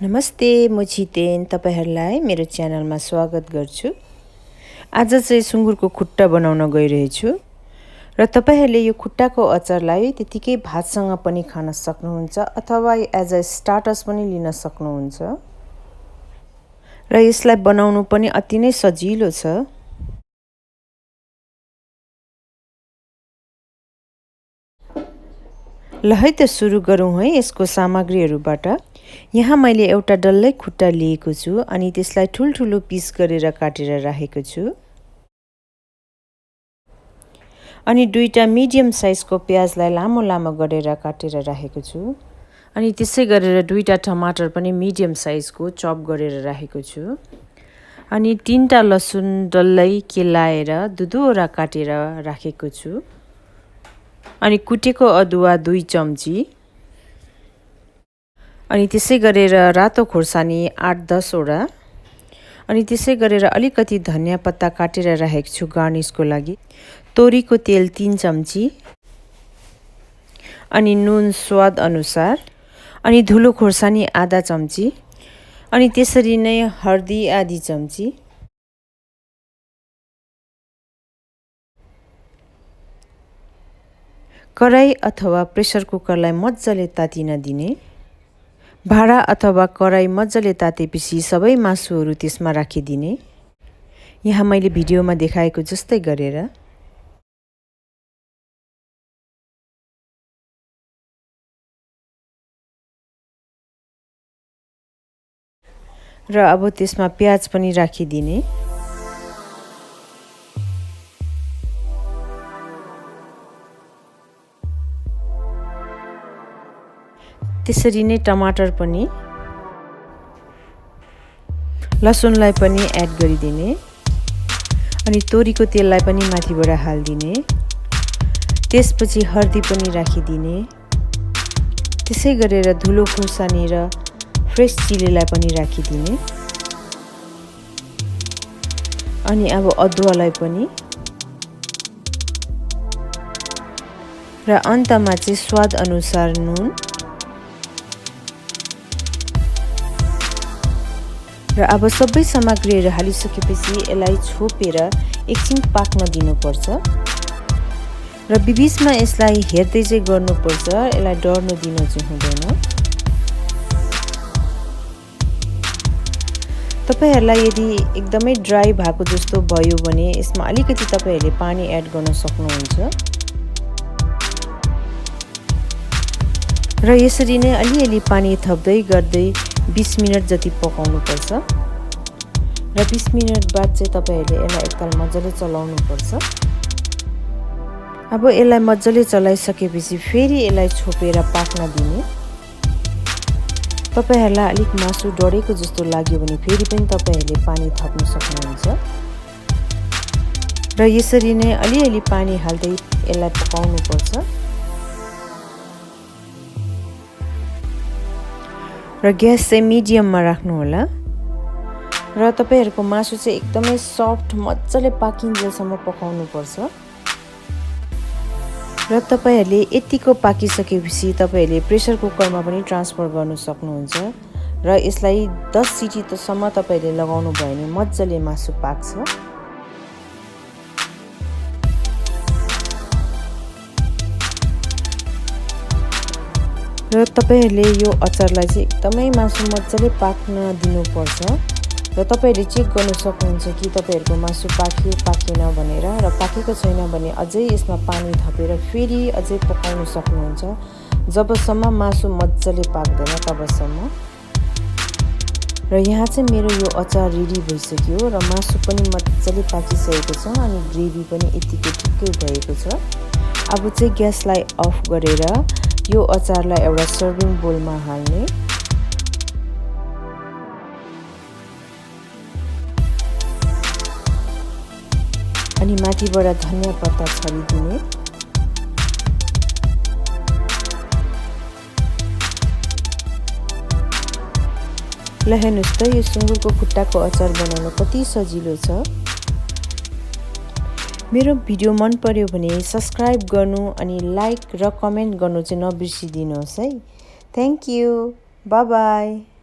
नमस्ते, म छितेन तपाईहरुलाई मेरो च्यानलमा स्वागत गर्छु। आज चाहिँ सुँगुरको खुट्टा बनाउन गइरहेछु र तपाईहरुले यो खुट्टाको अचारलाई त्यतिकै भातसँग पनि खान सक्नुहुन्छ अथवा एज अ स्टार्टर्स पनि लिन सक्नुहुन्छ र यसलाई बनाउनु पनि अति नै सजिलो छ। ल है त सुरु गरौँ है यसको सामग्रीहरुबाट। यहाँ मैले एउटा डल्लै खुट्टा लिएको छु अनि त्यसलाई ठुलठुलो पिस गरेर काटेर राखेको छु। अनि दुईटा मिडियम साइजको प्याजलाई लामो लामो गरेर काटेर राखेको छु। अनि त्यसै गरेर दुईटा टमाटर पनि मिडियम साइजको चप गरेर राखेको छु। अनि तीनटा लसुन डल्लै केलाएर दुधुरा काटेर राखेको छु। अनि कुटेको अदुवा 2 चम्ची। अनि त्यसै गरेर रातो खोर्सानी 8-10 वटा। अनि त्यसै गरेर अलिकति धनिया पत्ता काटेर राखेको छु गार्निशको लागि। तोरीको तेल 3 चम्ची। अनि नुन स्वाद अनुसार। अनि धुलो खोर्सानी आधा चम्ची। अनि त्यसरी नै हर्दी आधी चम्ची। कराई अथवा प्रेसर कुकरलाई मज्जाले तातिन दिने। भाडा अथवा कराई मज्जाले तातेपछि सबै मासुहरू त्यसमा राखिदिने। यहाँ मैले भिडियोमा देखाएको जस्तै गरेर। र अब त्यसमा प्याज पनि राखिदिने। त्यसरी नै टमाटर पनि लसुनलाई पनि एड गरिदिने। अनि तोरीको तेललाई पनि माथिबाट हाल्दिने। त्यसपछि हर्दी पनि राखिदिने। त्यसै गरेर धुलो खुर्सानी र फ्रेश चिलीलाई पनि राखिदिने। अनि अब अदुवालाई पनि र अन्तमा चाहिँ स्वाद अनुसार नुन र अब सबै सामग्रीहरू हालिसकेपछि यसलाई छोपेर एकछिन पाक्न दिनुपर्छ। र बिचमा यसलाई हेर्दै चाहिँ गर्नुपर्छ, यसलाई डढ्न दिनु चाहिँ हुँदैन। तपाईहरुलाई यदि एकदमै ड्राई भएको जस्तो भयो भने यसमा अलिकति तपाईहरुले पानी एड गर्न सक्नुहुन्छ। र यसरी नै अलिअलि पानी थप्दै गर्दै 20 मिनेट जति पकाउनु पर्छ। र 20 मिनेट बाद चाहिँ तपाईहरुले यसलाई एकताल मज्जाले चलाउनु पर्छ। अब यसलाई मज्जाले चलाइसकेपछि फेरि यसलाई छोपेर पाक्न दिने। तपाईहरुलाई अलिक मासु डढेको जस्तो लाग्यो भने फेरि पनि तपाईहरुले पानी थप्न सक्नुहुन्छ। र यसरी नै अलिअलि पानी हाल्दै यसलाई पकाउनु पर्छ। र ग्यास चाहिँ मिडियममा राख्नु होला। र तपाईहरुको मासु चाहिँ एकदमै सफ्ट मज्जाले पाकिन्जेलसम्म पकाउनु पर्छ। र तपाईहरुले यतिको पाकिसकेपछि तपाईहरुले प्रेसर कुकरमा पनि ट्रान्सफर गर्न सक्नुहुन्छ। र यसलाई 10 सिटी सम्म तपाईहरुले लगाउनु भयो भने मज्जाले मासु पाक्छ। र तपाईहरुले यो अचारलाई चाहिँ एकदमै मासु मज्जाले पाक्न दिनुपर्छ। र तपाईहरुले चेक गर्न सक्नुहुन्छ कि तपाईहरुको मासु पाक्यो पाकेन भनेर। र पाकेको छैन भने अझै यसमा पानी थपेर फेरि अझै पकाउन सक्नुहुन्छ। जबसम्म मासु मज्जाले पाक्दैन तबसम्म। र यहाँ चाहिँ मेरो यो अचार रेडी भइसक्यो र मासु पनि मज्जाले पाकिसकेको छ अनि ग्रेभी पनि यतिकै ठिक्कै भएको छ। अब चाहिँ ग्यासलाई अफ गरेर यो अचारलाई एउटा सर्भिङ बोलमा हाल्ने। अनि माथिबाट धनिया पत्ता छरिदिने। ल हेर्नुस् त यो सुँगुरको खुट्टाको अचार बनाउन कति सजिलो छ। मेरो भिडियो मन पर्यो भने सब्स्क्राइब गर्नु अनि लाइक र कमेन्ट गर्नु चाहिँ नबिर्सिदिनुहोस् है। Thank you. Bye bye.